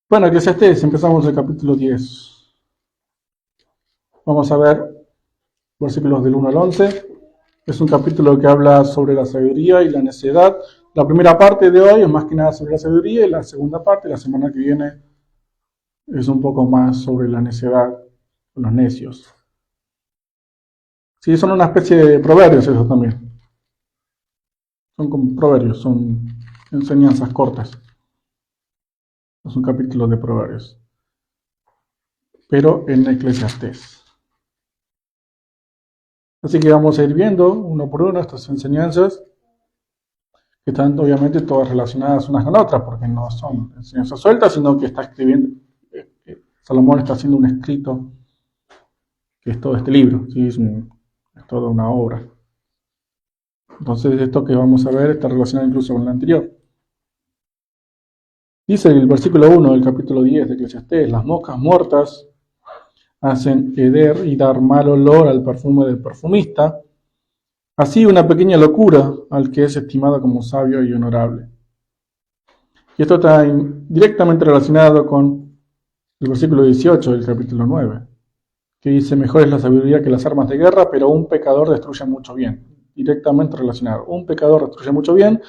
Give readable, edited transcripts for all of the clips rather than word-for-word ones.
Bueno, Eclesiastés, empezamos el capítulo 10. Vamos a ver versículos del 1 al 11. Es un capítulo que habla sobre la sabiduría y la necedad. La primera parte de hoy es más que nada sobre la sabiduría y la segunda parte, la semana que viene, es un poco más sobre la necedad, los necios. Sí, son una especie de proverbios eso también. Son como proverbios, son enseñanzas cortas. Es un capítulo de proverbios, pero en Eclesiastés. Así que vamos a ir viendo uno por uno estas enseñanzas, que están obviamente todas relacionadas unas con otras, porque no son enseñanzas sueltas, sino que está escribiendo, Salomón está haciendo un escrito, que es todo este libro, ¿sí? Es toda una obra. Entonces esto que vamos a ver está relacionado incluso con lo anterior. Dice el versículo 1 del capítulo 10 de Eclesiastés: las moscas muertas hacen heder y dar mal olor al perfume del perfumista, así una pequeña locura al que es estimado como sabio y honorable. Y esto está directamente relacionado con el versículo 18 del capítulo 9, que dice: mejor es la sabiduría que las armas de guerra, pero un pecador destruye mucho bien. Directamente relacionado. Un pecador destruye mucho bien,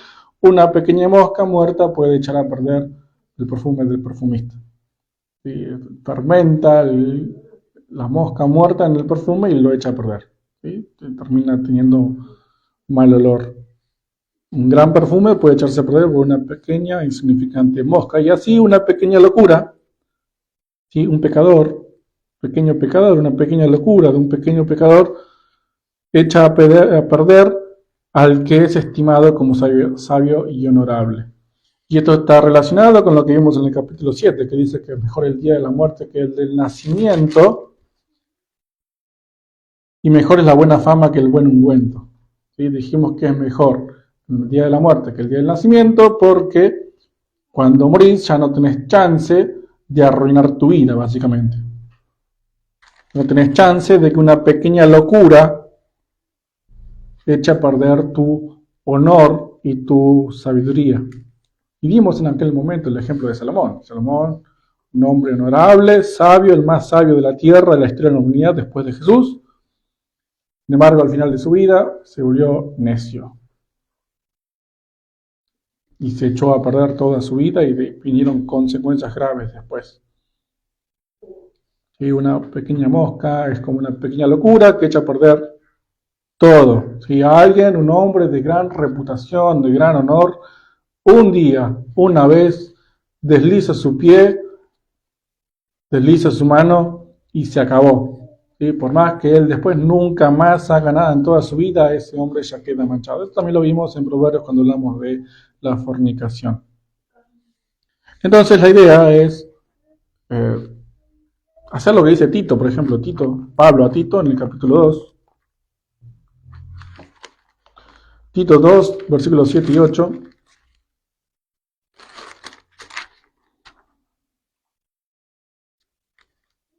una pequeña mosca muerta puede echar a perder el perfume del perfumista. ¿Sí? Fermenta la mosca muerta en el perfume y lo echa a perder. ¿Sí? Termina teniendo mal olor. Un gran perfume puede echarse a perder por una pequeña, insignificante mosca. Y así una pequeña locura, ¿sí? Un pequeño pecador, una pequeña locura de un pequeño pecador, echa a perder al que es estimado como sabio y honorable. Y esto está relacionado con lo que vimos en el capítulo 7, que dice que es mejor el día de la muerte que el del nacimiento, y mejor es la buena fama que el buen ungüento. ¿Sí? Dijimos que es mejor el día de la muerte que el día del nacimiento, porque cuando morís ya no tenés chance de arruinar tu vida, básicamente. No tenés chance de que una pequeña locura eche a perder tu honor y tu sabiduría. Y vimos en aquel momento el ejemplo de Salomón. Salomón, un hombre honorable, sabio, el más sabio de la tierra, de la historia de la humanidad después de Jesús. Sin embargo, al final de su vida se volvió necio y se echó a perder toda su vida y vinieron consecuencias graves después. ¿Sí? Una pequeña mosca es como una pequeña locura que echa a perder todo. Si alguien, un hombre de gran reputación, de gran honor, un día, una vez, desliza su pie, desliza su mano y se acabó. ¿Sí? Por más que él después nunca más haga nada en toda su vida, ese hombre ya queda manchado. Esto también lo vimos en Proverbios cuando hablamos de la fornicación. Entonces la idea es eh, hacer lo que dice Tito, por ejemplo, Pablo a Tito en el capítulo 2. Tito 2, versículos 7 y 8.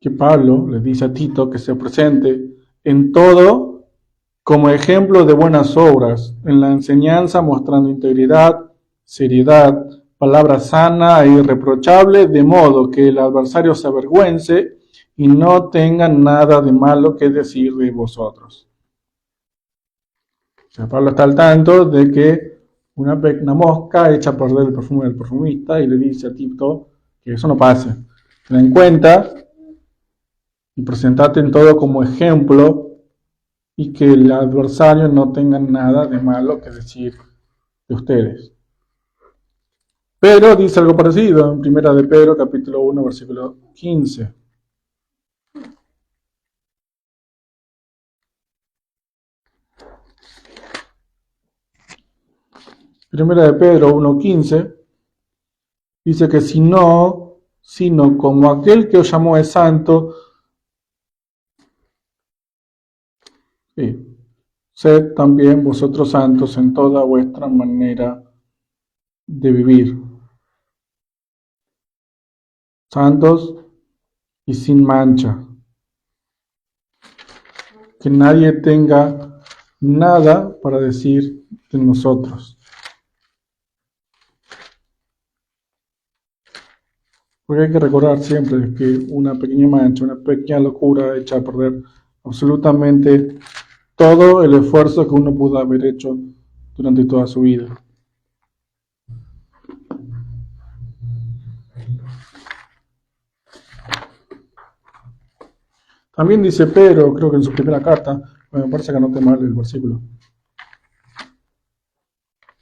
Que Pablo le dice a Tito que se presente en todo como ejemplo de buenas obras, en la enseñanza mostrando integridad, seriedad, palabra sana e irreprochable, de modo que el adversario se avergüence y no tenga nada de malo que decir de vosotros. O sea, Pablo está al tanto de que una mosca echa a perder el perfume del perfumista y le dice a Tito que eso no pase. Ten en cuenta y presentate en todo como ejemplo y que el adversario no tenga nada de malo que decir de ustedes. Pero dice algo parecido en Primera de Pedro, capítulo 1, versículo 15. Primera de Pedro 1:15 dice que sino como aquel que os llamó es santo, sí, sed también vosotros santos en toda vuestra manera de vivir. Santos y sin mancha. Que nadie tenga nada para decir de nosotros. Porque hay que recordar siempre que una pequeña mancha, una pequeña locura echa a perder absolutamente todo el esfuerzo que uno pudo haber hecho durante toda su vida. También dice Pedro, creo que en su primera carta, me parece que anoté mal el versículo,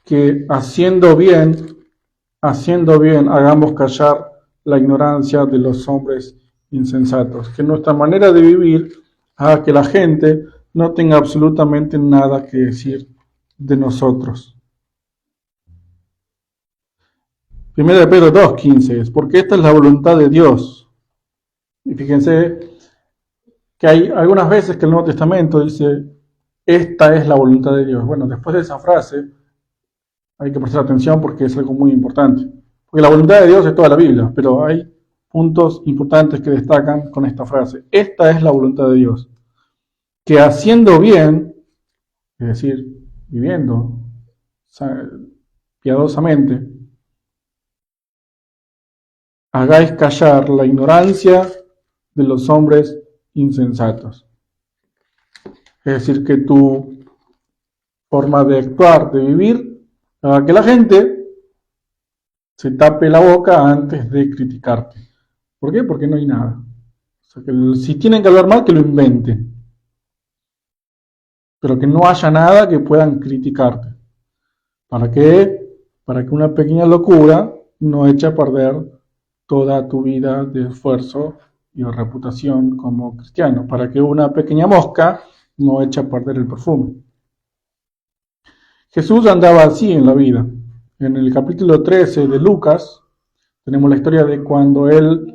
que haciendo bien, hagamos callar la ignorancia de los hombres insensatos. Que nuestra manera de vivir haga que la gente no tenga absolutamente nada que decir de nosotros. Primera de Pedro 2:15 es, porque esta es la voluntad de Dios. Y fíjense que hay algunas veces que el Nuevo Testamento dice, esta es la voluntad de Dios. Bueno, después de esa frase hay que prestar atención porque es algo muy importante. Porque la voluntad de Dios es toda la Biblia, pero hay puntos importantes que destacan con esta frase. Esta es la voluntad de Dios. Que haciendo bien, es decir, viviendo piadosamente, hagáis callar la ignorancia de los hombres insensatos. Es decir, que tu forma de actuar, de vivir, haga que la gente se tape la boca antes de criticarte. ¿Por qué? Porque no hay nada. O sea, que si tienen que hablar mal, que lo inventen. Pero que no haya nada que puedan criticarte. ¿Para qué? Para que una pequeña locura no eche a perder toda tu vida de esfuerzo y de reputación como cristiano. Para que una pequeña mosca no eche a perder el perfume. Jesús andaba así en la vida. En el capítulo 13 de Lucas tenemos la historia de cuando él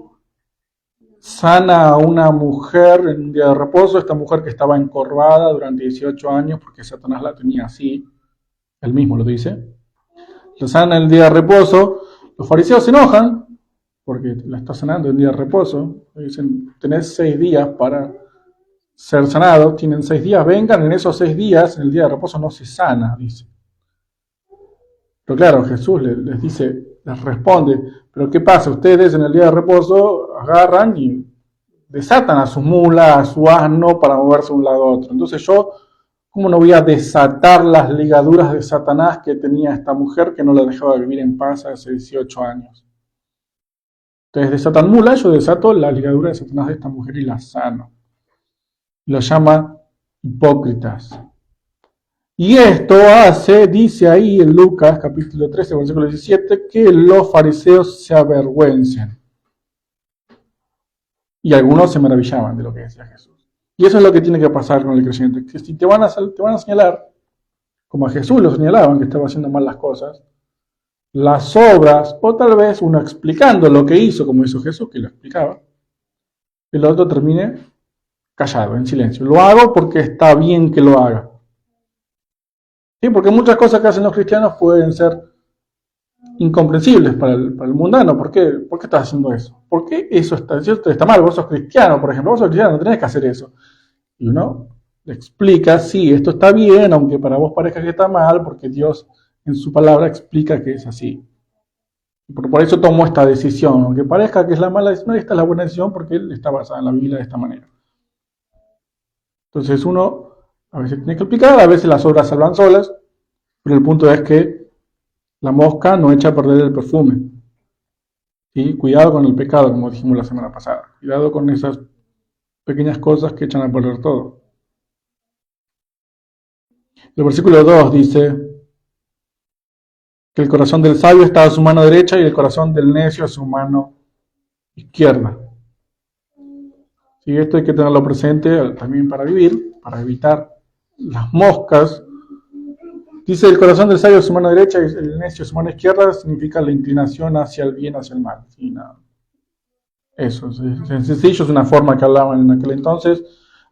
sana a una mujer en un día de reposo, esta mujer que estaba encorvada durante 18 años porque Satanás la tenía así, él mismo lo dice. La sana en el día de reposo, los fariseos se enojan porque la está sanando en día de reposo, dicen, tenés 6 días para ser sanado, tienen 6 días, vengan, en esos 6 días, en el día de reposo no se sana, dice. Pero claro, Jesús les dice, les responde, pero ¿qué pasa? Ustedes en el día de reposo agarran y desatan a su mula, a su asno para moverse de un lado a otro. Entonces yo, ¿cómo no voy a desatar las ligaduras de Satanás que tenía esta mujer que no la dejaba vivir en paz hace 18 años? Ustedes desatan mula, yo desato la ligadura de Satanás de esta mujer y la sano. Lo llama hipócritas. Y esto hace, dice ahí en Lucas capítulo 13, versículo 17, que los fariseos se avergüencen. Y algunos se maravillaban de lo que decía Jesús. Y eso es lo que tiene que pasar con el creyente, que si te van a señalar, como a Jesús lo señalaban, que estaba haciendo mal las cosas, las obras, o tal vez uno explicando lo que hizo, como hizo Jesús, que lo explicaba, el otro termine callado, en silencio. Lo hago porque está bien que lo haga. ¿Sí? Porque muchas cosas que hacen los cristianos pueden ser incomprensibles para el mundano. ¿Por qué? ¿Por qué estás haciendo eso? ¿Por qué eso está mal? Vos sos cristiano, por ejemplo. Vos sos cristiano, no tenés que hacer eso. Y uno le explica, sí, esto está bien, aunque para vos parezca que está mal, porque Dios en su palabra explica que es así. Y por eso tomó esta decisión. Aunque parezca que es la mala decisión, esta es la buena decisión porque él está basada en la Biblia de esta manera. Entonces uno a veces tiene que explicar, a veces las obras salvan solas, pero el punto es que la mosca no echa a perder el perfume. ¿Sí? Cuidado con el pecado, como dijimos la semana pasada. Cuidado con esas pequeñas cosas que echan a perder todo. El versículo 2 dice que el corazón del sabio está a su mano derecha y el corazón del necio a su mano izquierda. ¿Sí? Esto hay que tenerlo presente también para vivir, para evitar las moscas. Dice el corazón del sabio a su mano derecha y el necio a su mano izquierda, significa la inclinación hacia el bien, hacia el mal. ¿Sí? Nada. Eso, es sencillo, es una forma que hablaban en aquel entonces.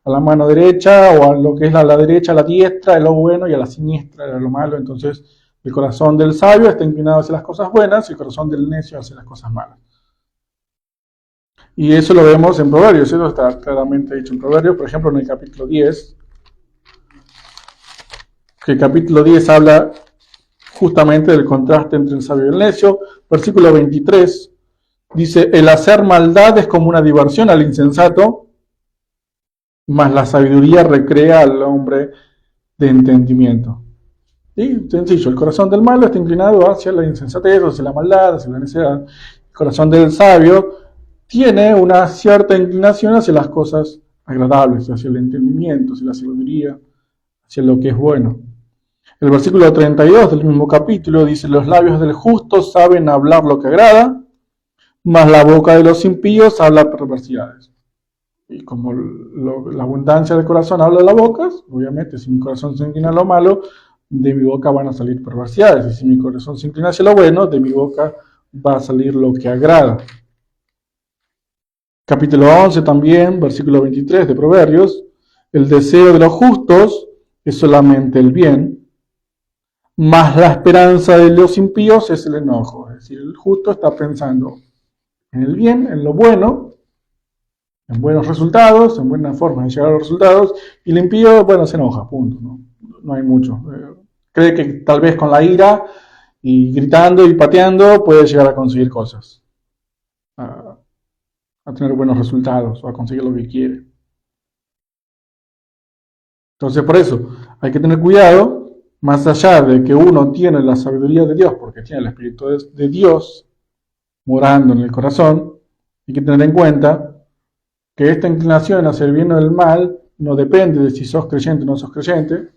A la mano derecha o a lo que es a la derecha, a la diestra es lo bueno y a la siniestra era lo malo. Entonces el corazón del sabio está inclinado hacia las cosas buenas y el corazón del necio hacia las cosas malas. Y eso lo vemos en Proverbios, eso está claramente dicho en Proverbios, por ejemplo en el capítulo 10, que el capítulo 10 habla justamente del contraste entre el sabio y el necio. Versículo 23 Dice, el hacer maldad es como una diversión al insensato, mas la sabiduría recrea al hombre de entendimiento. ¿Sí? Sencillo, el corazón del malo está inclinado hacia la insensatez, hacia la maldad, hacia la necedad. El corazón del sabio tiene una cierta inclinación hacia las cosas agradables, hacia el entendimiento, hacia la sabiduría, hacia lo que es bueno. El versículo 32 del mismo capítulo dice, los labios del justo saben hablar lo que agrada, mas la boca de los impíos habla perversidades. Y como la abundancia del corazón habla de la boca, obviamente si mi corazón se inclina a lo malo, de mi boca van a salir perversidades. Y si mi corazón se inclina hacia lo bueno, de mi boca va a salir lo que agrada. Capítulo 11 también, versículo 23 de Proverbios. El deseo de los justos es solamente el bien, mas la esperanza de los impíos es el enojo. Es decir, el justo está pensando en el bien, en lo bueno, en buenos resultados, en buena forma de llegar a los resultados, y el impío, bueno, se enoja, punto. No hay mucho. Cree que tal vez con la ira y gritando y pateando puede llegar a conseguir cosas, a tener buenos resultados o a conseguir lo que quiere. Entonces, por eso hay que tener cuidado, más allá de que uno tiene la sabiduría de Dios, porque tiene el Espíritu de Dios morando en el corazón, hay que tener en cuenta que esta inclinación hacia el bien o el mal no depende de si sos creyente o no sos creyente.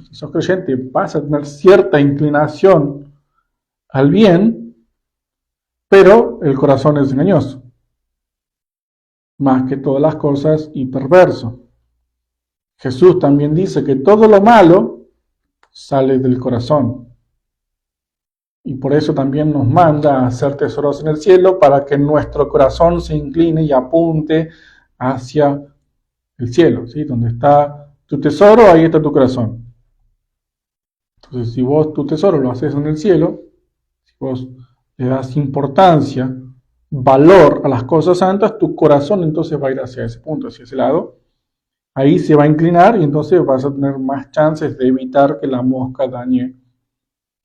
Si sos creyente vas a tener cierta inclinación al bien, pero el corazón es engañoso, más que todas las cosas y perverso. Jesús también dice que todo lo malo sale del corazón. Y por eso también nos manda a hacer tesoros en el cielo para que nuestro corazón se incline y apunte hacia el cielo, ¿sí? Donde está tu tesoro, ahí está tu corazón. Entonces, si vos tu tesoro lo haces en el cielo, si vos le das importancia, valor a las cosas santas, tu corazón entonces va a ir hacia ese punto, hacia ese lado. Ahí se va a inclinar y entonces vas a tener más chances de evitar que la mosca dañe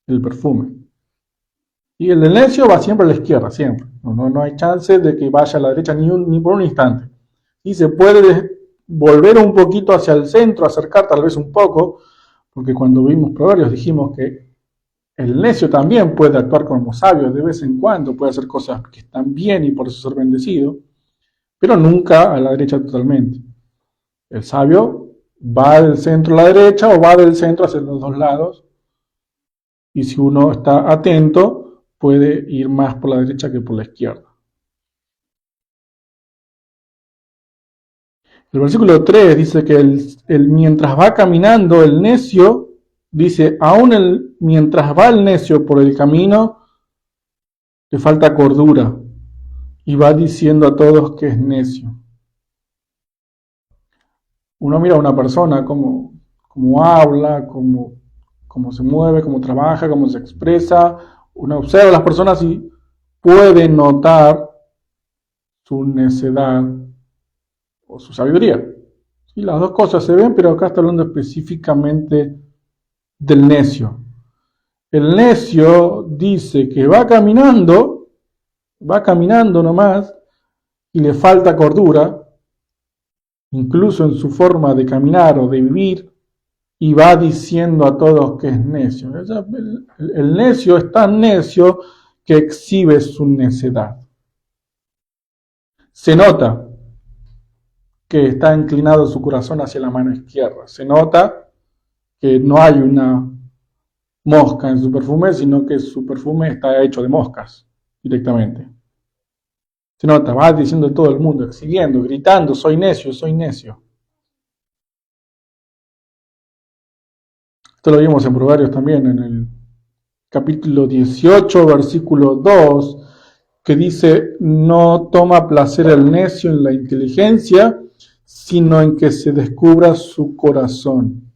el perfume. Y el del necio va siempre a la izquierda, siempre. No hay chance de que vaya a la derecha ni por un instante. Y se puede volver un poquito hacia el centro, acercar tal vez un poco, porque cuando vimos Proverbios dijimos que el necio también puede actuar como sabio de vez en cuando, puede hacer cosas que están bien y por eso ser bendecido, pero nunca a la derecha totalmente. El sabio va del centro a la derecha o va del centro hacia los dos lados, y si uno está atento, puede ir más por la derecha que por la izquierda. El versículo 3 dice que mientras va caminando el necio, dice, aún mientras va el necio por el camino, le falta cordura y va diciendo a todos que es necio. Uno mira a una persona cómo habla, cómo se mueve, cómo trabaja, cómo se expresa. Uno observa a las personas y puede notar su necedad o su sabiduría. Y las dos cosas se ven, pero acá está hablando específicamente del necio. El necio dice que va caminando nomás y le falta cordura, incluso en su forma de caminar o de vivir, y va diciendo a todos que es necio. El necio es tan necio que exhibe su necedad. Se nota que está inclinado su corazón hacia la mano izquierda. Se nota que no hay una mosca en su perfume, sino que su perfume está hecho de moscas directamente. Se nota, va diciendo a todo el mundo, exhibiendo, gritando, soy necio, soy necio. Esto lo vimos en Proverbios también, en el capítulo 18, versículo 2, que dice, no toma placer el necio en la inteligencia, sino en que se descubra su corazón.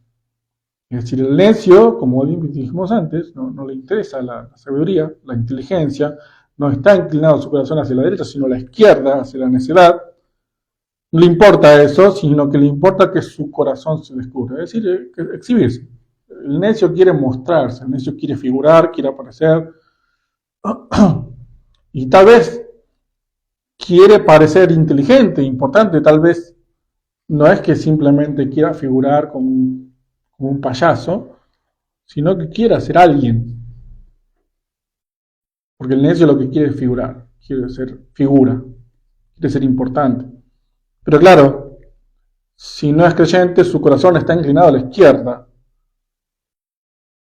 Es decir, el necio, como dijimos antes, no le interesa la sabiduría, la inteligencia, no está inclinado su corazón hacia la derecha, sino a la izquierda, hacia la necedad. No le importa eso, sino que le importa que su corazón se descubra, es decir, exhibirse. El necio quiere mostrarse, el necio quiere figurar, quiere aparecer. Y tal vez quiere parecer inteligente, importante, tal vez no es que simplemente quiera figurar como un payaso, sino que quiera ser alguien. Porque el necio lo que quiere es figurar, quiere ser figura, quiere ser importante. Pero claro, si no es creyente, su corazón está inclinado a la izquierda.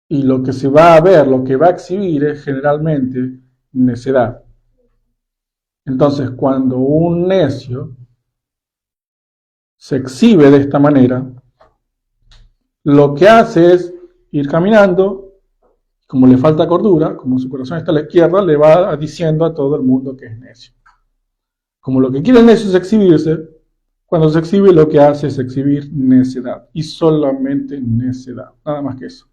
Y lo que se va a ver, lo que va a exhibir es generalmente necedad. Entonces, cuando un necio se exhibe de esta manera, lo que hace es ir caminando, como le falta cordura, como su corazón está a la izquierda, le va diciendo a todo el mundo que es necio. Como lo que quiere el necio es exhibirse, cuando se exhibe lo que hace es exhibir necedad, y solamente necedad, nada más que eso.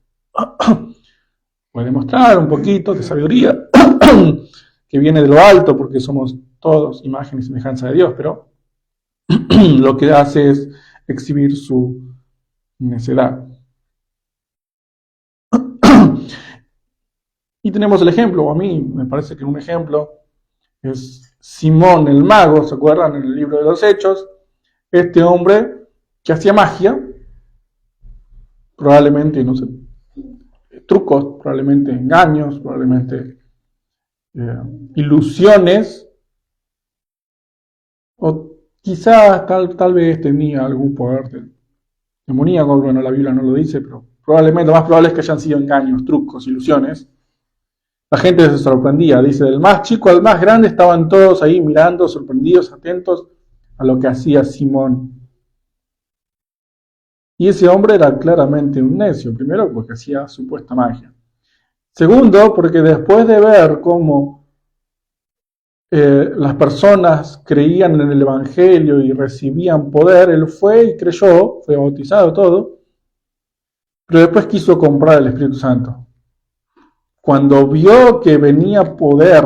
Puede mostrar un poquito de sabiduría que viene de lo alto, porque somos todos imagen y semejanza de Dios, pero lo que hace es exhibir su necedad. Y tenemos el ejemplo, a mí me parece que un ejemplo es Simón el mago, ¿se acuerdan? En el libro de los Hechos, este hombre que hacía magia, probablemente, no sé, trucos, probablemente engaños, probablemente ilusiones, o quizás tal vez tenía algún poder demoníaco, bueno, la Biblia no lo dice, pero probablemente, lo más probable es que hayan sido engaños, trucos, ilusiones. La gente se sorprendía, dice, del más chico al más grande estaban todos ahí mirando, sorprendidos, atentos a lo que hacía Simón. Y ese hombre era claramente un necio, primero porque hacía supuesta magia. Segundo, porque después de ver cómo las personas creían en el Evangelio y recibían poder, él fue y creyó, fue bautizado todo, pero después quiso comprar el Espíritu Santo. Cuando vio que venía poder,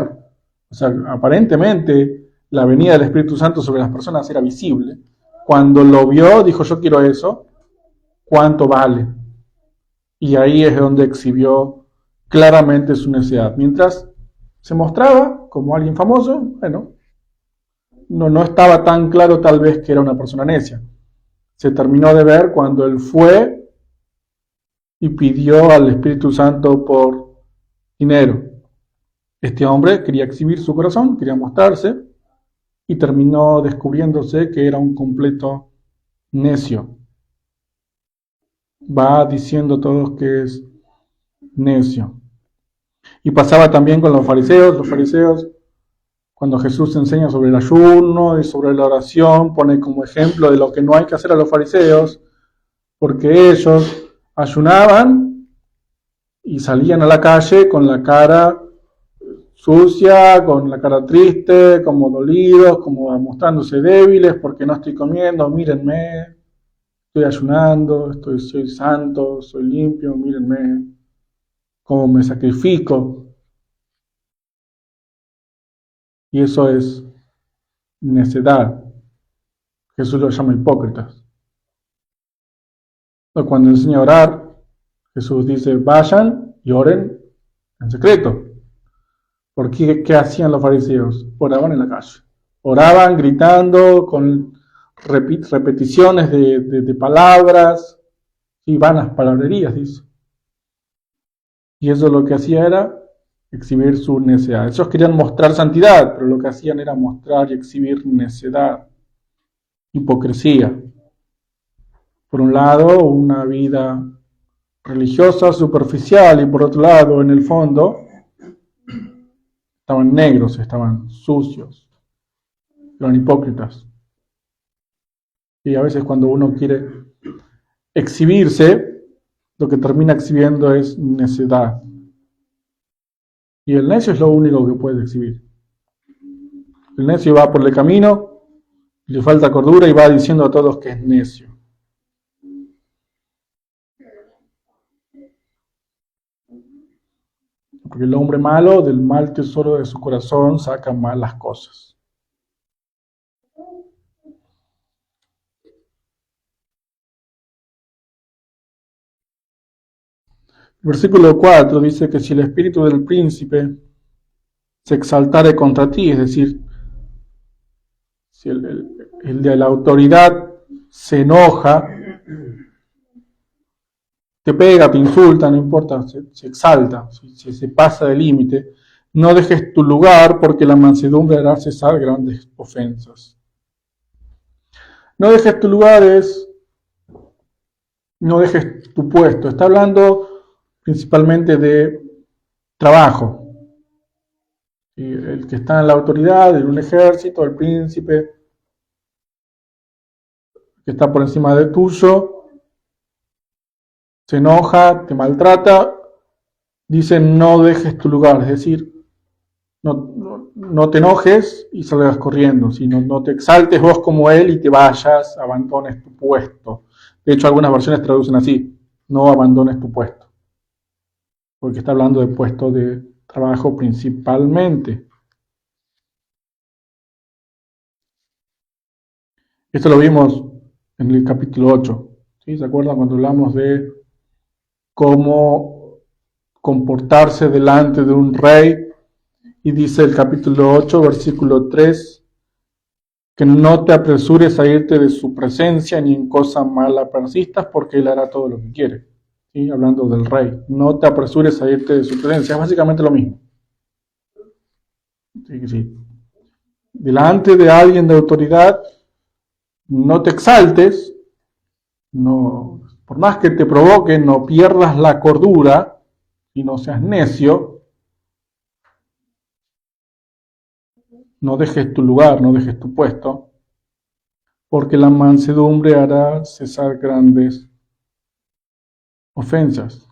o sea, aparentemente la venida del Espíritu Santo sobre las personas era visible, cuando lo vio dijo, yo quiero eso, ¿cuánto vale? Y ahí es donde exhibió claramente su necedad. Mientras se mostraba como alguien famoso, bueno, no estaba tan claro tal vez que era una persona necia. Se terminó de ver cuando él fue y pidió al Espíritu Santo por dinero. Este hombre quería exhibir su corazón, quería mostrarse y terminó descubriéndose que era un completo necio. Va diciendo a todos que es necio. Y pasaba también con los fariseos, cuando Jesús enseña sobre el ayuno y sobre la oración, pone como ejemplo de lo que no hay que hacer a los fariseos, porque ellos ayunaban y salían a la calle con la cara sucia, con la cara triste, como dolidos, como mostrándose débiles, porque no estoy comiendo, mírenme, estoy ayunando, soy santo, soy limpio, mírenme, cómo me sacrifico. Y eso es necedad. Jesús lo llama hipócritas. Cuando enseña a orar, Jesús dice, vayan y oren en secreto. ¿Por qué? ¿Qué hacían los fariseos? Oraban en la calle. Oraban gritando con repeticiones de palabras y vanas palabrerías, dice. Y eso lo que hacía era exhibir su necedad. Ellos querían mostrar santidad, pero lo que hacían era mostrar y exhibir necedad, hipocresía. Por un lado, una vida religiosa superficial y por otro lado, en el fondo, estaban negros, estaban sucios, eran hipócritas. Y a veces cuando uno quiere exhibirse, lo que termina exhibiendo es necedad. Y el necio es lo único que puede exhibir. El necio va por el camino, le falta cordura y va diciendo a todos que es necio. Porque el hombre malo del mal tesoro de su corazón saca malas cosas. El versículo 4 dice que si el espíritu del príncipe se exaltare contra ti, es decir, Si el de la autoridad se enoja, te pega, te insulta, no importa, se exalta, se pasa de límite, no dejes tu lugar porque la mansedumbre hará cesar grandes ofensas. No dejes tu lugar es, no dejes tu puesto. Está hablando principalmente de trabajo. El que está en la autoridad, en un ejército, el príncipe que está por encima de tuyo, se enoja, te maltrata, dice no dejes tu lugar, es decir, no te enojes y salgas corriendo, sino no te exaltes vos como él y te vayas, abandones tu puesto. De hecho, algunas versiones traducen así, no abandones tu puesto, porque está hablando de puesto de trabajo principalmente. Esto lo vimos en el capítulo 8, ¿sí? ¿Se acuerdan cuando hablamos de cómo comportarse delante de un rey? Y dice el capítulo 8, versículo 3, que no te apresures a irte de su presencia ni en cosa mala persistas, porque él hará todo lo que quiere. ¿Sí? Hablando del rey, no te apresures a irte de su presencia, es básicamente lo mismo. Sí. Delante de alguien de autoridad, no te exaltes, no, por más que te provoque, no pierdas la cordura y no seas necio, no dejes tu lugar, no dejes tu puesto, porque la mansedumbre hará cesar grandes ofensas.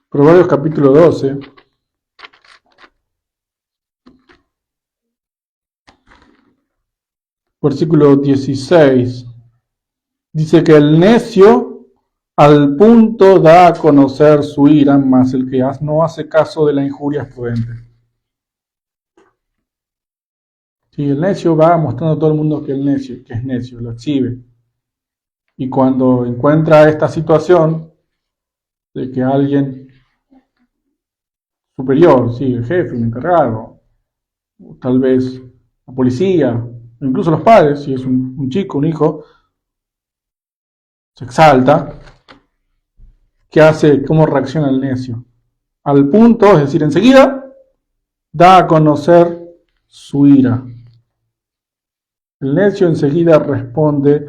Proverbios capítulo 12. Versículo 16. Dice que el necio al punto da a conocer su ira, mas el que no hace caso de la injuria es prudente. Sí, el necio va mostrando a todo el mundo que es necio, lo exhibe. Y cuando encuentra esta situación de que alguien superior, sí, el jefe, el encargado, o tal vez la policía, incluso los padres, si es un chico, un hijo, se exalta, ¿qué hace? ¿Cómo reacciona el necio? Al punto, es decir, enseguida, da a conocer su ira. El necio enseguida responde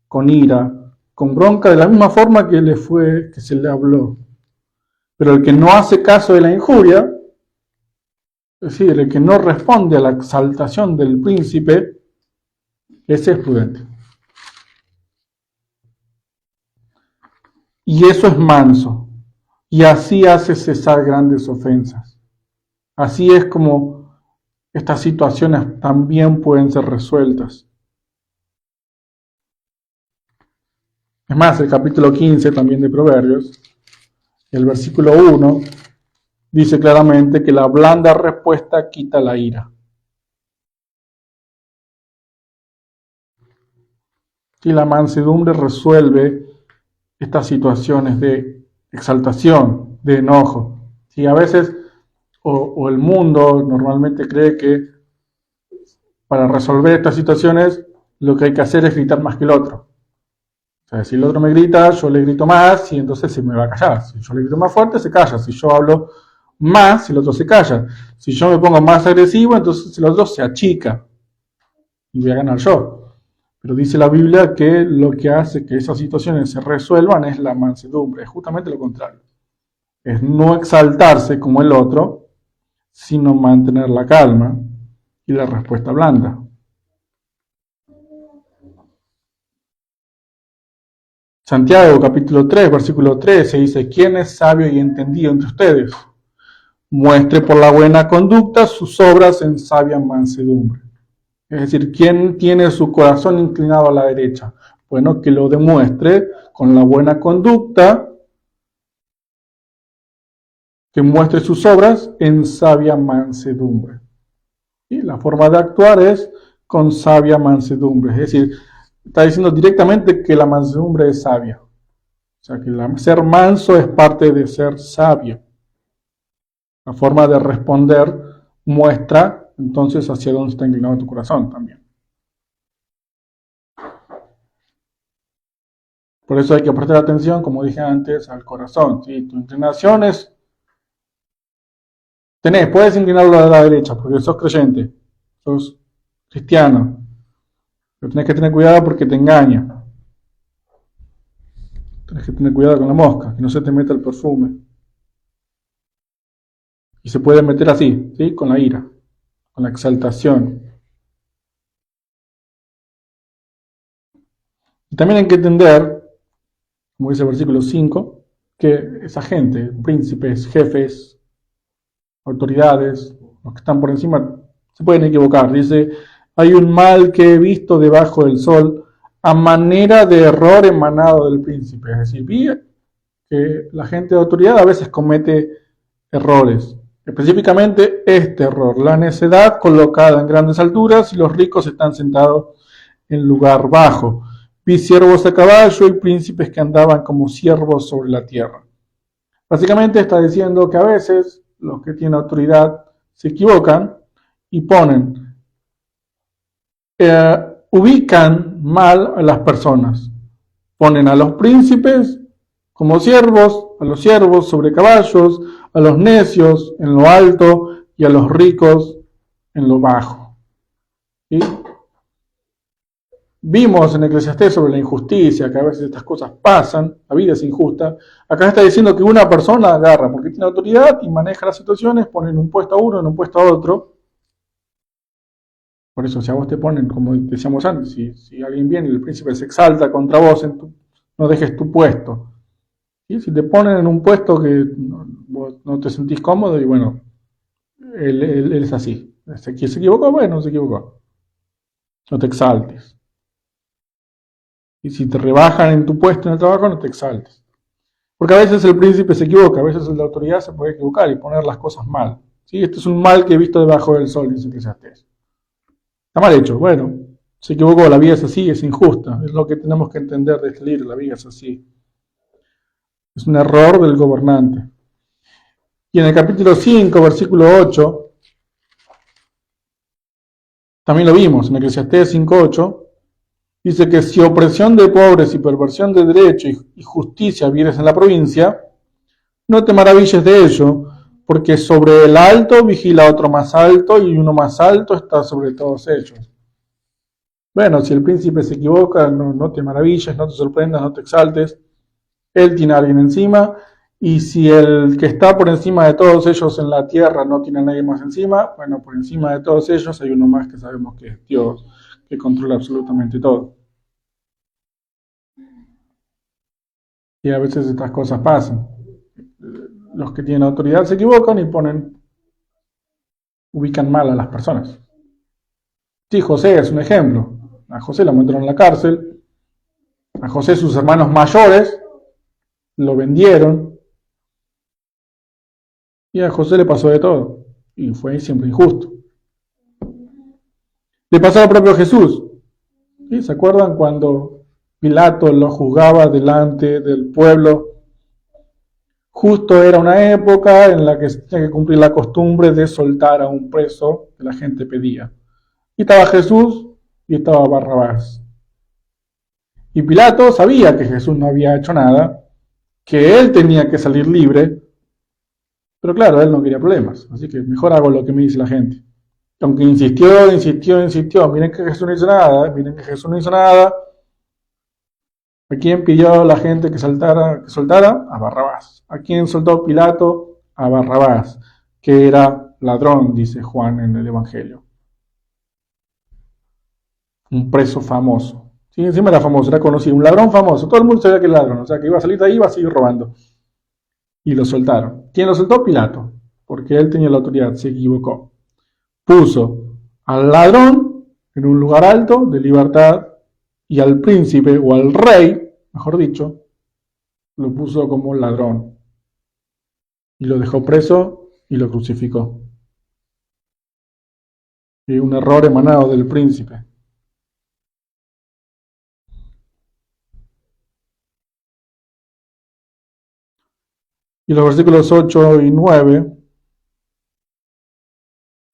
con ira, con bronca, de la misma forma que se le habló. Pero el que no hace caso de la injuria, es decir, el que no responde a la exaltación del príncipe, ese es prudente. Y eso es manso. Y así hace cesar grandes ofensas. Así es como estas situaciones también pueden ser resueltas. Es más, el capítulo 15 también de Proverbios, el versículo 1, dice claramente que la blanda respuesta quita la ira. Y la mansedumbre resuelve estas situaciones de exaltación, de enojo. Y a veces, o el mundo normalmente cree que para resolver estas situaciones lo que hay que hacer es gritar más que el otro. O sea, si el otro me grita, yo le grito más y entonces se me va a callar. Si yo le grito más fuerte, se calla. Si yo hablo más, el otro se calla. Si yo me pongo más agresivo, entonces el otro se achica y voy a ganar yo. Pero dice la Biblia que lo que hace que esas situaciones se resuelvan es la mansedumbre, es justamente lo contrario. Es no exaltarse como el otro, sino mantener la calma y la respuesta blanda. Santiago capítulo 3, versículo 13 dice, ¿quién es sabio y entendido entre ustedes? Muestre por la buena conducta sus obras en sabia mansedumbre. Es decir, ¿quién tiene su corazón inclinado a la derecha? Bueno, que lo demuestre con la buena conducta, que muestre sus obras en sabia mansedumbre. Y la forma de actuar es con sabia mansedumbre. Es decir, está diciendo directamente que la mansedumbre es sabia. O sea, que ser manso es parte de ser sabio. La forma de responder muestra entonces hacia dónde está inclinado tu corazón también. Por eso hay que prestar atención, como dije antes, al corazón. ¿Sí? Tu inclinación es... puedes inclinarlo a la derecha porque sos creyente, sos cristiano. Pero tenés que tener cuidado porque te engaña. Tenés que tener cuidado con la mosca, que no se te meta el perfume. Y se puede meter así, ¿sí? Con la ira, con la exaltación. Y también hay que entender, como dice el versículo 5, que esa gente, príncipes, jefes, autoridades, los que están por encima, se pueden equivocar. Dice, hay un mal que he visto debajo del sol a manera de error emanado del príncipe. Es decir, vi que la gente de autoridad a veces comete errores. Específicamente este error, la necedad colocada en grandes alturas y los ricos están sentados en lugar bajo. Vi siervos a caballo y príncipes que andaban como siervos sobre la tierra. Básicamente está diciendo que a veces los que tienen autoridad se equivocan y ubican mal a las personas. Ponen a los príncipes como siervos, a los siervos sobre caballos, a los necios en lo alto y a los ricos en lo bajo. ¿Sí? Vimos en Eclesiastés sobre la injusticia, que a veces estas cosas pasan, la vida es injusta. Acá está diciendo que una persona agarra, porque tiene autoridad y maneja las situaciones, pone en un puesto a uno, en un puesto a otro. Por eso, si a vos te ponen, como decíamos antes, si alguien viene y el príncipe se exalta contra vos, no dejes tu puesto. ¿Sí? Si te ponen en un puesto que vos no te sentís cómodo, y bueno, él es así. ¿Se equivocó? Bueno, se equivocó. No te exaltes. Y si te rebajan en tu puesto en el trabajo, no te exaltes. Porque a veces el príncipe se equivoca, a veces la autoridad se puede equivocar y poner las cosas mal. ¿Sí? Este es un mal que he visto debajo del sol, dice Eclesiastés. Está mal hecho, bueno, se equivocó, la vida es así, es injusta. Es lo que tenemos que entender de este libro, la vida es así. Es un error del gobernante. Y en el capítulo 5, versículo 8, también lo vimos, en Eclesiastés 5:8, dice que si opresión de pobres y perversión de derecho y justicia vieres en la provincia, no te maravilles de ello, porque sobre el alto vigila otro más alto y uno más alto está sobre todos ellos. Bueno, si el príncipe se equivoca, no te maravilles, no te sorprendas, no te exaltes. Él tiene a alguien encima, y si el que está por encima de todos ellos en la tierra no tiene a nadie más encima, bueno, por encima de todos ellos hay uno más que sabemos que es Dios, que controla absolutamente todo. Y a veces estas cosas pasan. Los que tienen autoridad se equivocan y ubican mal a las personas. Sí, José es un ejemplo. A José lo metieron en la cárcel. A José sus hermanos mayores lo vendieron. Y a José le pasó de todo. Y fue siempre injusto. Le pasó al propio Jesús. ¿Sí? ¿Se acuerdan cuando Pilato lo juzgaba delante del pueblo? Justo era una época en la que se tenía que cumplir la costumbre de soltar a un preso que la gente pedía. Y estaba Jesús y estaba Barrabás. Y Pilato sabía que Jesús no había hecho nada, que él tenía que salir libre, pero claro, él no quería problemas, así que mejor hago lo que me dice la gente. Aunque insistió, miren que Jesús no hizo nada, miren que Jesús no hizo nada. ¿A quién pidió la gente que soltara? A Barrabás. ¿A quién soltó Pilato? A Barrabás, que era ladrón, dice Juan en el Evangelio. Un preso famoso. Sí, encima era famoso, era conocido, un ladrón famoso. Todo el mundo sabía que era ladrón, o sea que iba a salir de ahí y iba a seguir robando. Y lo soltaron. ¿Quién lo soltó? Pilato, porque él tenía la autoridad, se equivocó. Puso al ladrón en un lugar alto de libertad y al príncipe o al rey, mejor dicho, lo puso como ladrón. Y lo dejó preso y lo crucificó. Y un error emanado del príncipe. Y los versículos 8 y 9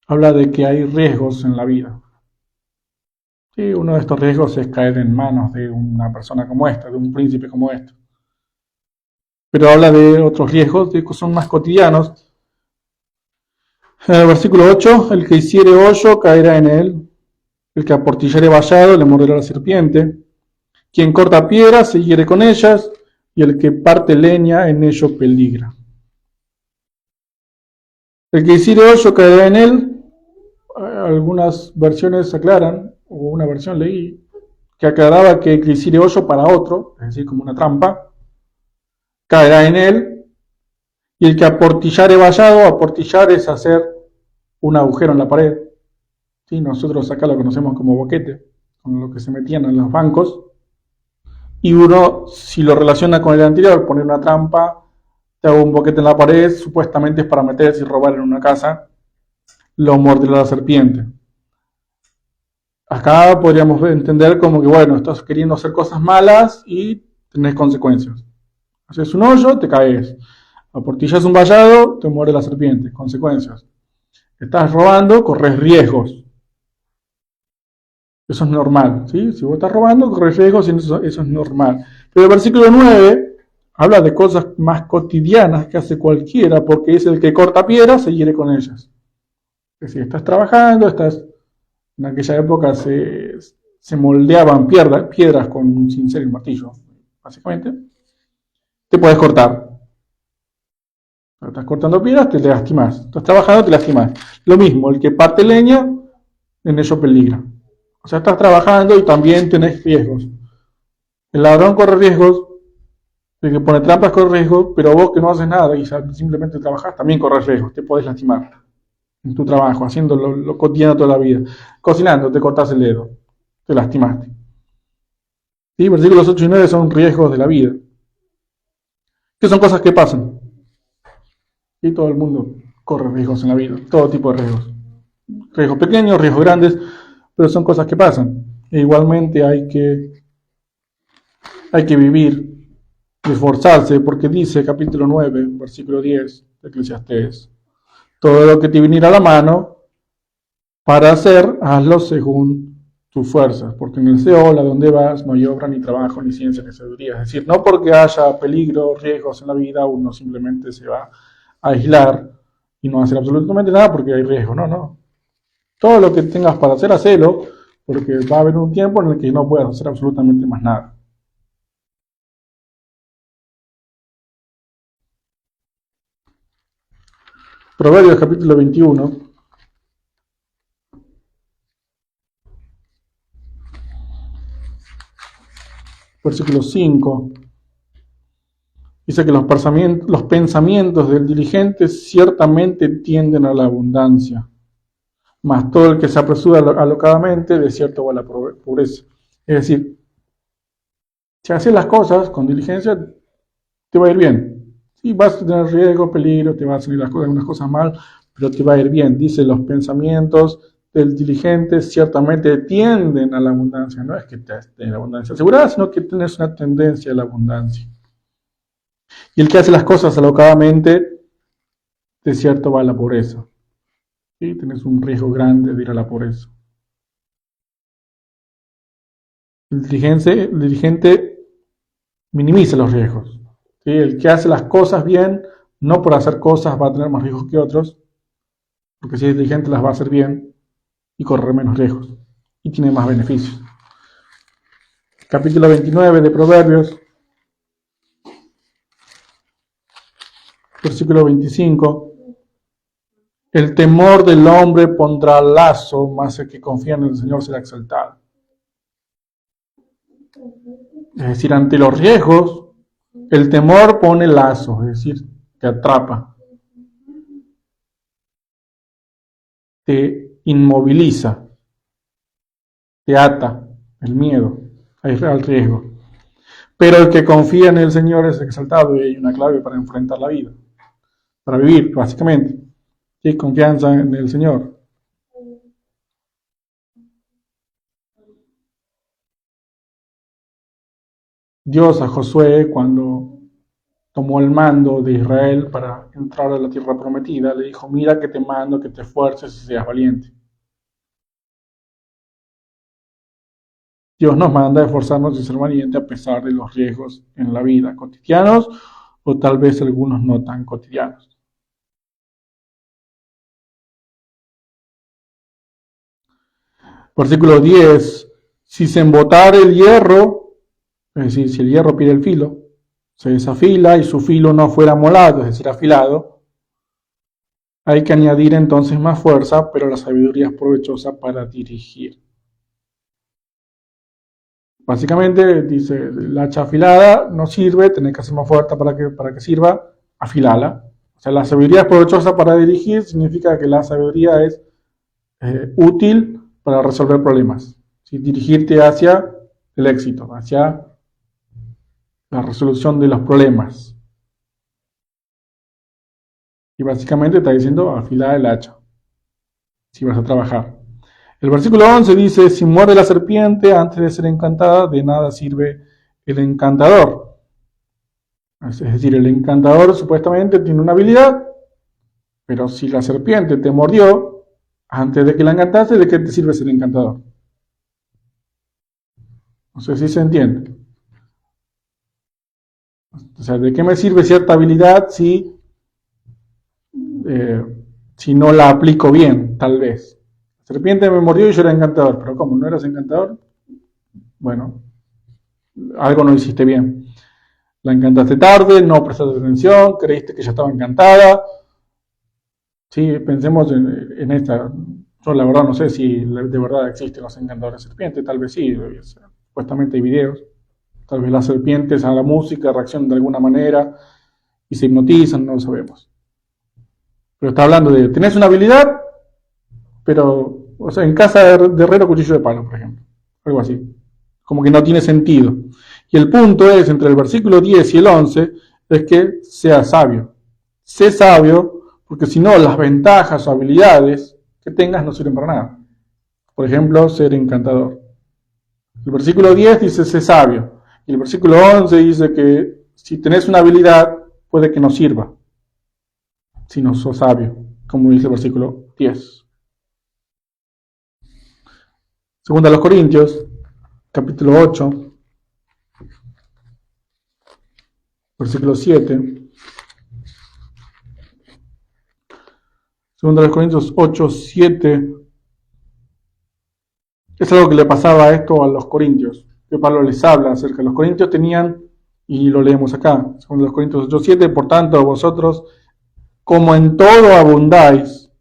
habla de que hay riesgos en la vida. Sí, uno de estos riesgos es caer en manos de una persona como esta, de un príncipe como este. Pero habla de otros riesgos que son más cotidianos. En el versículo 8, el que hiciere hoyo caerá en él, el que aportillare vallado le morderá la serpiente, quien corta piedras se hiere con ellas, y el que parte leña en ello peligra. El que hiciere hoyo caerá en él. Algunas versiones aclaran, o una versión leí, que aclaraba que el que hiciere hoyo para otro, es decir, como una trampa, caerá en él, y el que aportillare vallado, aportillar es hacer un agujero en la pared. ¿Sí? Nosotros acá lo conocemos como boquete, con lo que se metían en los bancos. Y uno, si lo relaciona con el anterior, poner una trampa, te hago un boquete en la pared, supuestamente es para meterse y robar en una casa, lo morderá la serpiente. Acá podríamos entender como que, bueno, estás queriendo hacer cosas malas y tenés consecuencias. Haces un hoyo, te caes. Aportillas un vallado, te muerde la serpiente. Consecuencias. Estás robando, corres riesgos. Eso es normal, ¿sí? Si vos estás robando, corres riesgos y eso es normal. Pero el versículo 9 habla de cosas más cotidianas que hace cualquiera, porque es el que corta piedras, se hiere con ellas. Es decir, estás trabajando, en aquella época se moldeaban piedras con un cincel y un martillo, básicamente. Te puedes cortar. Estás cortando piedras, te lastimas. Estás trabajando, te lastimas. Lo mismo, el que parte leña, en ello peligra. O sea, estás trabajando y también tenés riesgos. El ladrón corre riesgos, el que pone trampas corre riesgos, pero vos que no haces nada y simplemente trabajás, también corres riesgos. Te podés lastimar en tu trabajo, haciendo lo cotidiano toda la vida. Cocinando, te cortás el dedo, te lastimaste. ¿Sí? Versículos 8 y 9 son riesgos de la vida. Que son cosas que pasan. Y todo el mundo corre riesgos en la vida, todo tipo de riesgos. Riesgos pequeños, riesgos grandes, pero son cosas que pasan. E igualmente hay que vivir, esforzarse, porque dice capítulo 9, versículo 10 de Eclesiastés, todo lo que te viniera a la mano para hacer, hazlo según tus fuerzas, porque en el Seol, a donde vas, no hay obra, ni trabajo, ni ciencia, ni sabiduría. Es decir, no porque haya peligro, riesgos en la vida, uno simplemente se va a aislar y no hacer absolutamente nada porque hay riesgo. No, no. Todo lo que tengas para hacer, hacelo, porque va a haber un tiempo en el que no puedas hacer absolutamente más nada. Proverbios capítulo 21, versículo 5. Dice que los pensamientos del diligente ciertamente tienden a la abundancia, mas todo el que se apresura alocadamente, de cierto va a la pobreza. Es decir, si haces las cosas con diligencia, te va a ir bien. Sí, vas a tener riesgo, peligro, te van a salir algunas cosas mal, pero te va a ir bien. Dice, los pensamientos del diligente ciertamente tienden a la abundancia. No es que te den la abundancia asegurada, sino que tienes una tendencia a la abundancia. Y el que hace las cosas alocadamente, de cierto va a la pobreza. ¿Sí? Tienes un riesgo grande de ir a la pobreza. El diligente minimiza los riesgos. ¿Sí? El que hace las cosas bien, no por hacer cosas va a tener más riesgos que otros, porque si es diligente las va a hacer bien y correr menos riesgos y tiene más beneficios. Capítulo 29 de Proverbios, versículo 25. El temor del hombre pondrá lazo, mas el que confía en el Señor será exaltado. Es decir, ante los riesgos, el temor pone lazo, es decir, te atrapa, te inmoviliza, te ata el miedo al riesgo. Pero el que confía en el Señor es exaltado y hay una clave para enfrentar la vida, para vivir, básicamente. ¿Sí? Confianza en el Señor. Dios a Josué, cuando tomó el mando de Israel para entrar a la tierra prometida, le dijo, mira que te mando, que te esfuerces y seas valiente. Dios nos manda a esforzarnos y ser valientes a pesar de los riesgos en la vida, cotidianos o tal vez algunos no tan cotidianos. Versículo 10. Si se embotara el hierro, es decir, si el hierro pierde el filo, se desafila y su filo no fuera molado, es decir, afilado, hay que añadir entonces más fuerza, pero la sabiduría es provechosa para dirigir. Básicamente dice, la hacha afilada no sirve, tenés que hacer más fuerza para que sirva, afilala. O sea, la sabiduría es provechosa para dirigir, significa que la sabiduría es útil para resolver problemas. ¿Sí? Dirigirte hacia el éxito, hacia la resolución de los problemas. Y básicamente está diciendo, afilada el hacha, si vas a trabajar. El versículo 11 dice, si muerde la serpiente antes de ser encantada, de nada sirve el encantador. Es decir, el encantador supuestamente tiene una habilidad, pero si la serpiente te mordió antes de que la encantaste, ¿de qué te sirve ser encantador? No sé si se entiende. O sea, ¿de qué me sirve cierta habilidad si no la aplico bien, tal vez? La serpiente me mordió y yo era encantador, pero ¿cómo? ¿No eras encantador? Bueno, algo no hiciste bien. La encantaste tarde, no prestaste atención, creíste que ya estaba encantada. Sí, pensemos en esta. Yo la verdad no sé si de verdad existen los encantadores de serpiente, tal vez sí, supuestamente hay videos. Tal vez las serpientes a la música reaccionan de alguna manera y se hipnotizan, no lo sabemos. Pero está hablando de, tenés una habilidad, pero, o sea, en casa de herrero cuchillo de palo, por ejemplo. Algo así. Como que no tiene sentido. Y el punto es, entre el versículo 10 y el 11, es que seas sabio. Sé sabio, porque si no, las ventajas o habilidades que tengas no sirven para nada. Por ejemplo, ser encantador. El versículo 10 dice, sé sabio. Y el versículo 11 dice que si tenés una habilidad, puede que no sirva. Si no sos sabio, como dice el versículo 10. Segunda a los Corintios, capítulo 8, versículo 7. Segunda a los Corintios 8, 7. Es algo que le pasaba esto a los corintios, que Pablo les habla acerca. Los corintios tenían, y lo leemos acá, según los Corintios 8, 7, por tanto vosotros, como en todo abundáis,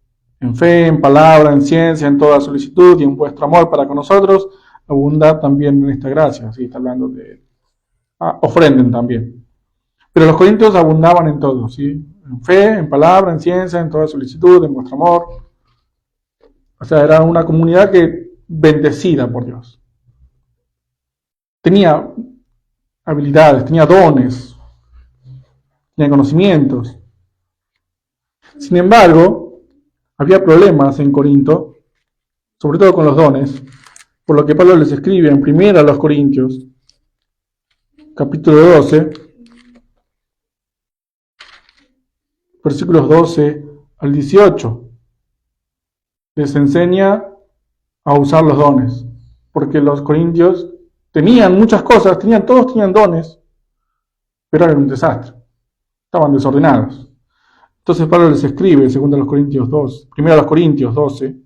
en fe, en palabra, en ciencia, en toda solicitud y en vuestro amor para con nosotros, abundad también en esta gracia. Así está hablando de ofrenden también. Pero los corintios abundaban en todo, ¿sí? En fe, en palabra, en ciencia, en toda solicitud, en vuestro amor. O sea, era una comunidad que bendecida por Dios. Tenía habilidades, tenía dones, tenía conocimientos. Sin embargo, había problemas en Corinto, sobre todo con los dones, por lo que Pablo les escribe en 1 a los Corintios, capítulo 12, versículos 12 al 18. Les enseña a usar los dones, porque los corintios tenían muchas cosas, todos tenían dones, pero eran un desastre, estaban desordenados. Entonces Pablo les escribe, 2 a los Corintios 2, 1 a los Corintios 12,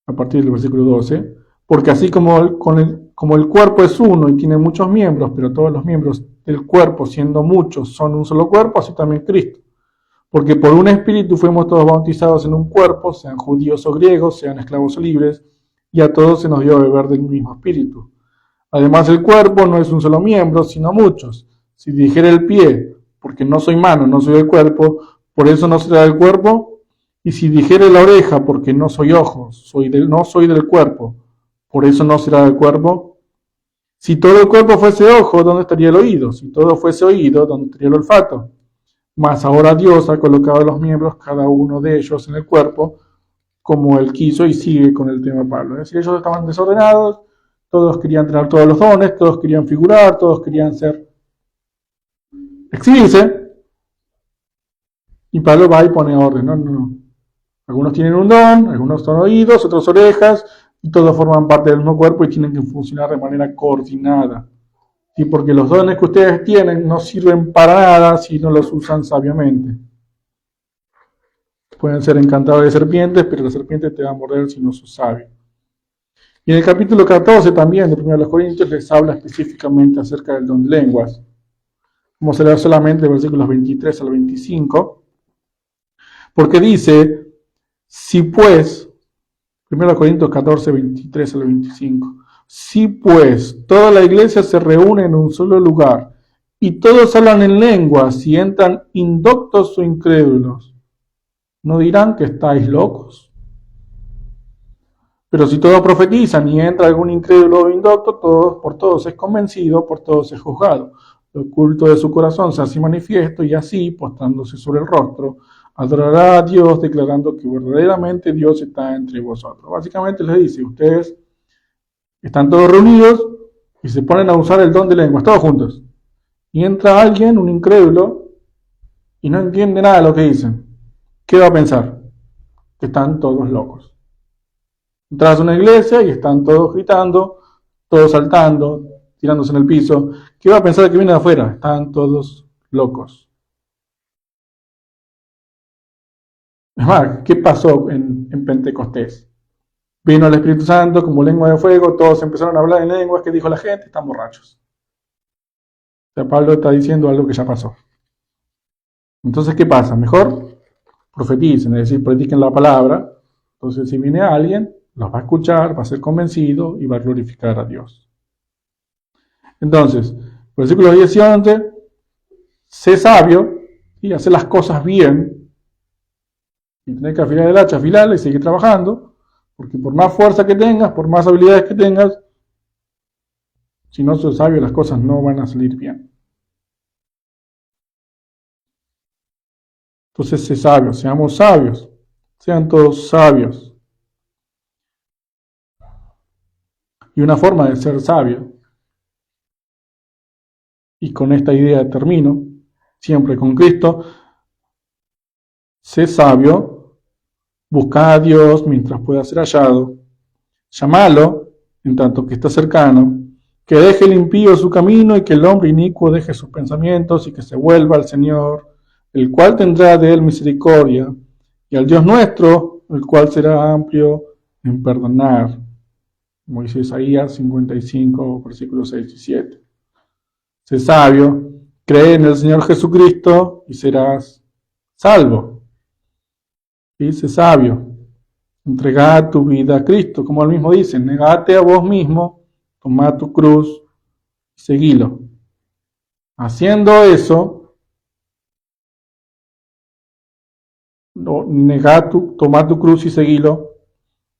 a partir del versículo 12, porque así como el cuerpo es uno y tiene muchos miembros, pero todos los miembros del cuerpo, siendo muchos, son un solo cuerpo, así también Cristo. Porque por un espíritu fuimos todos bautizados en un cuerpo, sean judíos o griegos, sean esclavos o libres, y a todos se nos dio a beber del mismo espíritu. Además, el cuerpo no es un solo miembro, sino muchos. Si dijera el pie, porque no soy mano, no soy el cuerpo, por eso no será del cuerpo. Y si dijera la oreja, porque no soy ojo, no soy del cuerpo, por eso no será del cuerpo. Si todo el cuerpo fuese ojo, ¿dónde estaría el oído? Si todo fuese oído, ¿dónde estaría el olfato? Mas ahora Dios ha colocado los miembros, cada uno de ellos, en el cuerpo, como Él quiso, y sigue con el tema Pablo. Es decir, ellos estaban desordenados, todos querían tener todos los dones, todos querían figurar, todos querían ser exhibirse, y Pablo va y pone orden. No, no, no. Algunos tienen un don, algunos son oídos, otros orejas, y todos forman parte del mismo cuerpo y tienen que funcionar de manera coordinada. ¿Sí? Porque los dones que ustedes tienen no sirven para nada si no los usan sabiamente. Pueden ser encantadores de serpientes, pero la serpiente te va a morder si no sos sabio. Y en el capítulo 14 también de 1 Corintios les habla específicamente acerca del don de lenguas. Vamos a leer solamente versículos 23 al 25, porque dice, si pues, 1 Corintios 14, 23 al 25, si pues toda la iglesia se reúne en un solo lugar y todos hablan en lenguas y entran indoctos o incrédulos, ¿no dirán que estáis locos? Pero si todos profetizan y entra algún incrédulo o indocto, por todos es convencido, por todos es juzgado. Lo oculto de su corazón se hace manifiesto y así, postrándose sobre el rostro, adorará a Dios declarando que verdaderamente Dios está entre vosotros. Básicamente les dice, ustedes están todos reunidos y se ponen a usar el don de lenguas, todos juntos. Y entra alguien, un incrédulo, y no entiende nada de lo que dicen. ¿Qué va a pensar? Que están todos locos. Entras a una iglesia y están todos gritando, todos saltando, tirándose en el piso. ¿Qué va a pensar que viene de afuera? Están todos locos. Es más, ¿qué pasó en Pentecostés? Vino el Espíritu Santo como lengua de fuego, todos empezaron a hablar en lenguas. ¿Qué dijo la gente? Están borrachos. O sea, Pablo está diciendo algo que ya pasó. Entonces, ¿qué pasa? Mejor profeticen, es decir, prediquen la palabra. Entonces, si viene alguien, los va a escuchar, va a ser convencido y va a glorificar a Dios. Entonces, versículos 10 y 11, sé sabio y hace las cosas bien. Y tenés que afilar el hacha, afilarla y seguir trabajando, porque por más fuerza que tengas, por más habilidades que tengas, si no sos sabio, las cosas no van a salir bien. Entonces, sé sabio, seamos sabios, sean todos sabios. Y una forma de ser sabio, y con esta idea termino, siempre con Cristo, sé sabio, busca a Dios mientras pueda ser hallado, llámalo en tanto que está cercano, que deje el impío su camino y que el hombre inicuo deje sus pensamientos y que se vuelva al Señor, el cual tendrá de él misericordia, y al Dios nuestro, el cual será amplio en perdonar. Como dice Isaías 55, versículos 6 y 7. Sé sabio, cree en el Señor Jesucristo y serás salvo. Y sé sabio, entrega tu vida a Cristo, como él mismo dice, negate a vos mismo, toma tu cruz y seguilo. Haciendo eso, toma tu cruz y seguilo.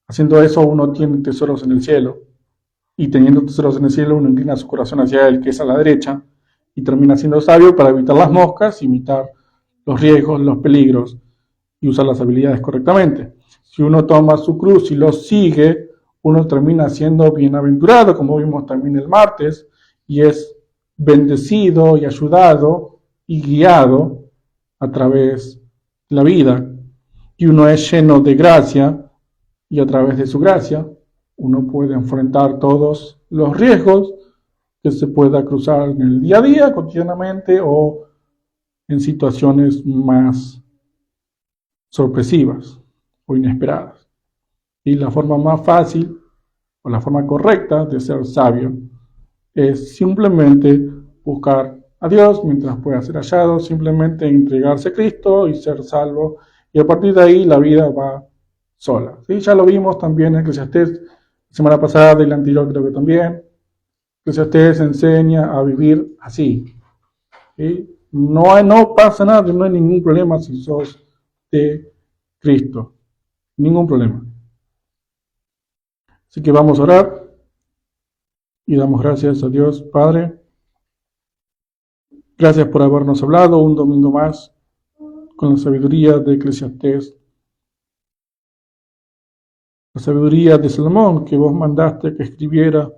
Haciendo eso uno tiene tesoros en el cielo. Y teniendo tesoros en el cielo uno inclina su corazón hacia él, que es a la derecha, y termina siendo sabio para evitar las moscas, imitar los riesgos, los peligros y usar las habilidades correctamente. Si uno toma su cruz y lo sigue, uno termina siendo bienaventurado, como vimos también el martes, y es bendecido y ayudado y guiado a través de la vida. Y uno es lleno de gracia, y a través de su gracia uno puede enfrentar todos los riesgos que se pueda cruzar en el día a día, cotidianamente o en situaciones más sorpresivas o inesperadas. Y la forma más fácil o la forma correcta de ser sabio es simplemente buscar a Dios mientras pueda ser hallado, simplemente entregarse a Cristo y ser salvo, y a partir de ahí la vida va sola. ¿Sí? Ya lo vimos también en Eclesiastés la semana pasada y la anterior creo que también. Eclesiastés enseña a vivir así. ¿Sí? No pasa nada, no hay ningún problema si sos de Cristo. Ningún problema. Así que vamos a orar y damos gracias a Dios, Padre. Gracias por habernos hablado un domingo más con la sabiduría de Eclesiastés. La sabiduría de Salomón que vos mandaste que escribiera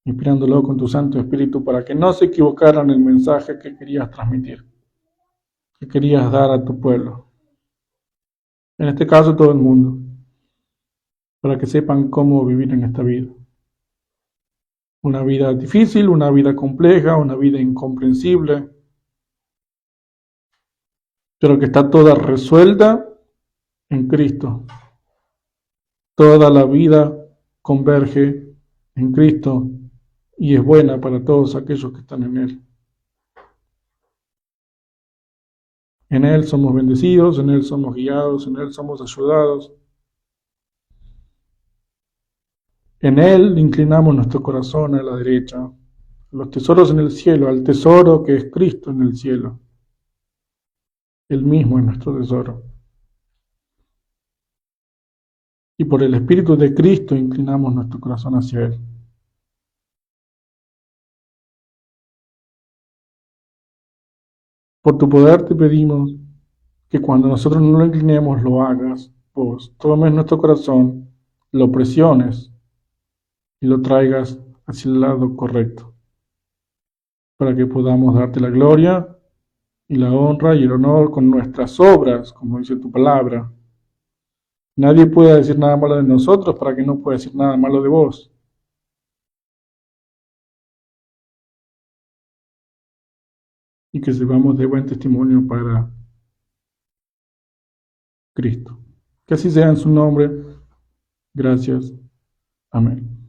inspirándolo con tu Santo Espíritu para que no se equivocaran en el mensaje que querías transmitir, que querías dar a tu pueblo. En este caso, todo el mundo, para que sepan cómo vivir en esta vida. Una vida difícil, una vida compleja, una vida incomprensible, pero que está toda resuelta en Cristo. Toda la vida converge en Cristo y es buena para todos aquellos que están en Él. En Él somos bendecidos, en Él somos guiados, en Él somos ayudados. En Él inclinamos nuestro corazón a la derecha, los tesoros en el cielo, al tesoro que es Cristo en el cielo. Él mismo es nuestro tesoro. Y por el Espíritu de Cristo inclinamos nuestro corazón hacia Él. Por tu poder te pedimos que cuando nosotros no lo inclinemos, lo hagas vos. Tomes nuestro corazón, lo presiones y lo traigas hacia el lado correcto, para que podamos darte la gloria y la honra y el honor con nuestras obras, como dice tu palabra. Nadie puede decir nada malo de nosotros para que no pueda decir nada malo de vos. Y que sirvamos de buen testimonio para Cristo. Que así sea en su nombre. Gracias. Amén.